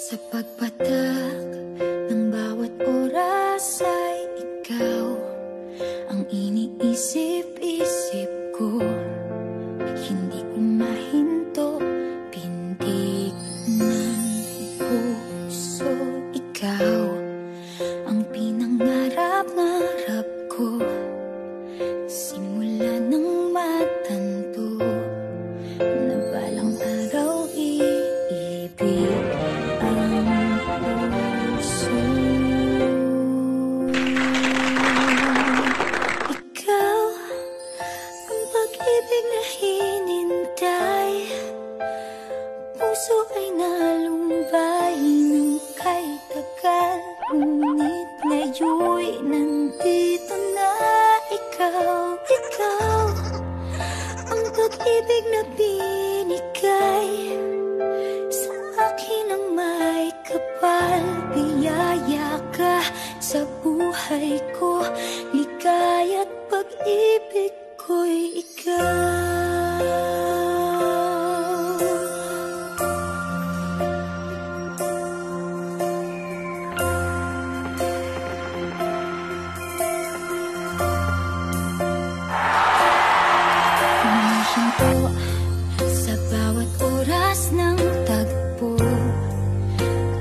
Sa pagpatak ng bawat oras ay ikaw ang iniisip-isip ko. Hindi ko mahinto, pintig ng puso. Ikaw ang pinangarap-ngarap ko, simula ng matanto na balang araw iibig ang puso. Ikaw ang pag-ibig na hinintay, puso ay nalumbay ng kay tagal, ngunit ngayon'y nandito na ikaw. Ikaw ang pag-ibig na binigay sa akin ang may kapal. Biyaya ka sa buhay ko, ligaya't pag-ibig ko'y ikaw. Humihinto sa bawat oras ng tagpo,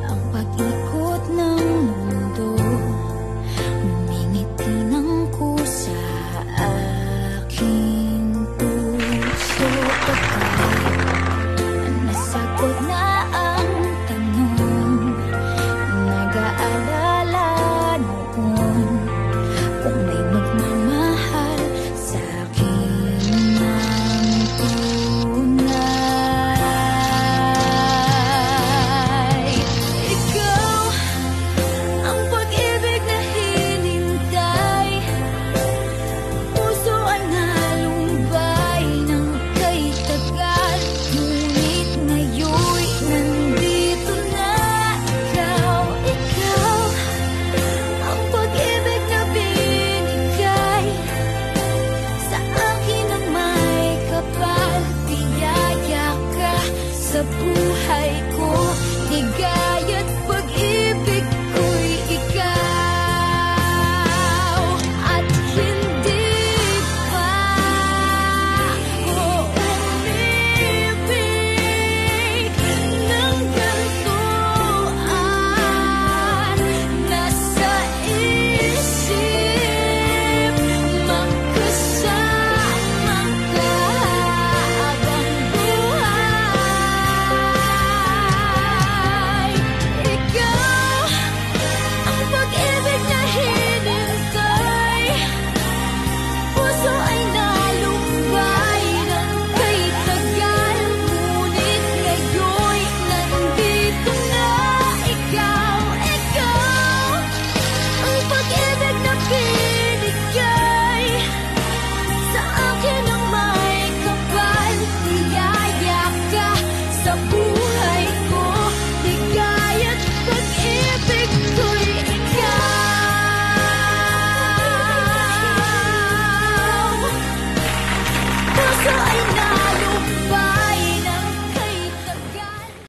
ang pag-ikot ng mundo, ngumingiti ng kusa aking puso. Pagkat nasagot na ang tanong, nag-aalala noon kung may magmamahal sa akin ng tunay. Ikaw ang pag-ibig na hinintay, puso ay nalumbay ng kay tagal, ngunit ngayon'y nandito na ikaw. Ikaw ang pag-ibig na binigay sa akin ang may kapal. Biyaya ka sa buhay ko, ligaya't